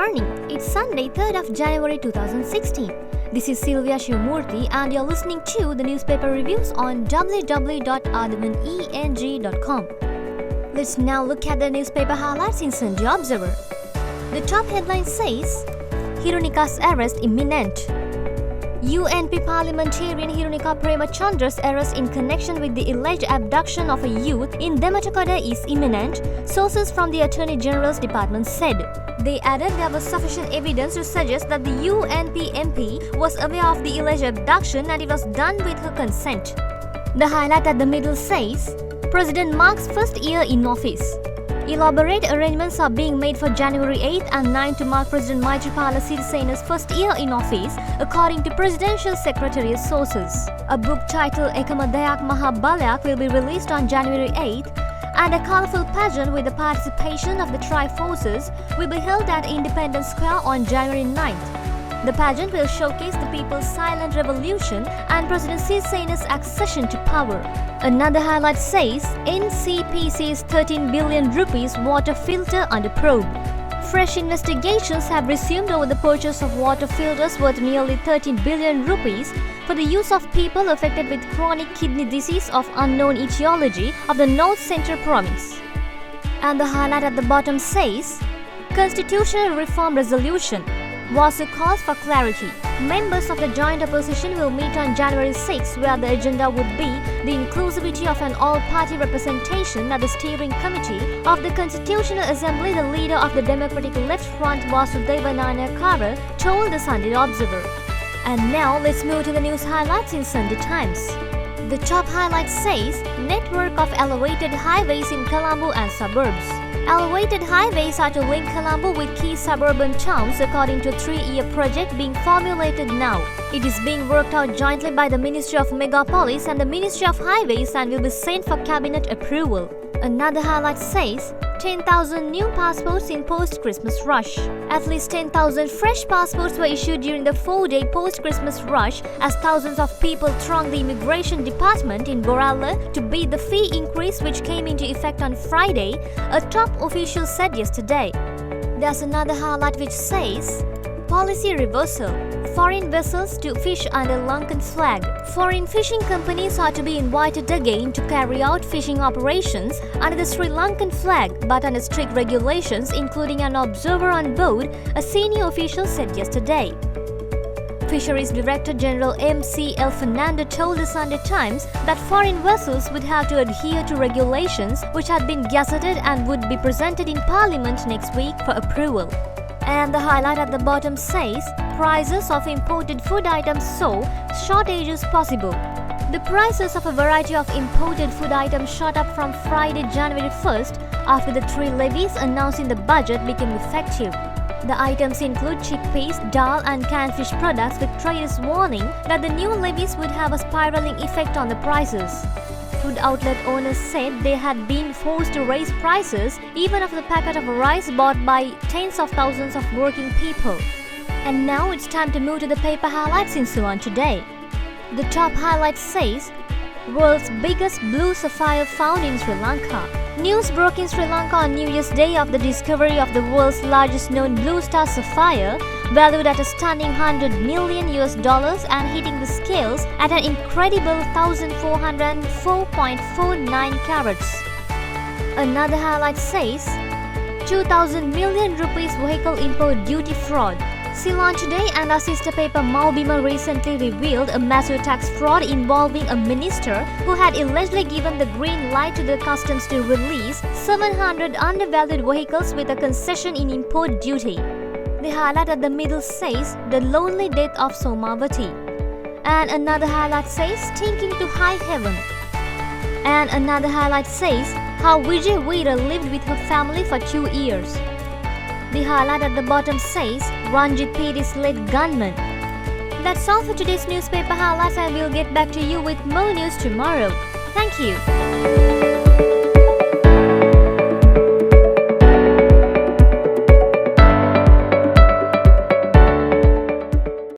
morning. It's Sunday, 3rd of January 2016. This is Sylvia Shivamurthy and you're listening to the newspaper reviews on www.athavan.com. Let's now look at the newspaper highlights in Sunday Observer. The top headline says, Hirunika's arrest imminent. UNP parliamentarian Hirunika Premachandra's arrest in connection with the alleged abduction of a youth in Dematakoda is imminent, sources from the Attorney General's department said. They added there was sufficient evidence to suggest that the UNP MP was aware of the alleged abduction and it was done with her consent. The highlight at the middle says, President Mark's first year in office. Elaborate arrangements are being made for January 8th and 9th to mark President Maithripala Sirisena's first year in office, according to Presidential Secretariat sources. A book titled Ekama Dayak Maha Balayak will be released on January 8th, and a colourful pageant with the participation of the tri-forces will be held at Independence Square on January 9th. The pageant will showcase the people's silent revolution and President Sirisena's accession to power. Another highlight says, NCPC's 13 billion rupees water filter under probe. Fresh investigations have resumed over the purchase of water filters worth nearly 13 billion rupees for the use of people affected with chronic kidney disease of unknown etiology of the North Central Province. And the highlight at the bottom says, Constitutional Reform Resolution. Wasu calls for clarity. Members of the joint opposition will meet on January 6, where the agenda would be the inclusivity of an all-party representation at the steering committee of the Constitutional Assembly. The leader of the Democratic Left Front, Vasudeva Nayakara, told the Sunday Observer. And now let's move to the news highlights in Sunday Times. The top highlight says, Network of elevated highways in Colombo and suburbs. Elevated highways are to link Colombo with key suburban towns according to a 3-year project being formulated now. It is being worked out jointly by the Ministry of Megapolis and the Ministry of Highways and will be sent for cabinet approval. Another highlight says, 10,000 new passports in post-Christmas rush. At least 10,000 fresh passports were issued during the 4-day post-Christmas rush as thousands of people thronged the immigration department in Borala to beat the fee increase which came into effect on Friday, a top official said yesterday. There's another highlight which says, Policy reversal. Foreign vessels to fish under Lankan flag. Foreign fishing companies are to be invited again to carry out fishing operations under the Sri Lankan flag, but under strict regulations including an observer on board, a senior official said yesterday. Fisheries Director General M.C.L. Fernando told the Sunday Times that foreign vessels would have to adhere to regulations which had been gazetted and would be presented in Parliament next week for approval. And the highlight at the bottom says, prices of imported food items saw shortages possible. The prices of a variety of imported food items shot up from Friday, January 1st after the 3 levies announced in the budget became effective. The items include chickpeas, dal and canned fish products, with traders warning that the new levies would have a spiraling effect on the prices. Food outlet owners said they had been forced to raise prices even of the packet of rice bought by tens of thousands of working people. And now it's time to move to the paper highlights in Ceylon today. The top highlight says, World's biggest blue sapphire found in Sri Lanka. News broke in Sri Lanka on New Year's Day of the discovery of the world's largest known blue star sapphire, valued at a stunning $100 million and hitting the scales at an incredible 1,404.49 carats. Another highlight says, 2,000 million rupees vehicle import duty fraud. Ceylon Today and our sister paper Maubima recently revealed a massive tax fraud involving a minister who had allegedly given the green light to the customs to release 700 undervalued vehicles with a concession in import duty. The highlight at the middle says, The Lonely Death of Somavati. And another highlight says, Stinking to High Heaven. And another highlight says, How Vijay Veera lived with her family for 2 years. The highlight at the bottom says, Ranjit Pedi's late gunman. That's all for today's newspaper highlights and we'll get back to you with more news tomorrow. Thank you.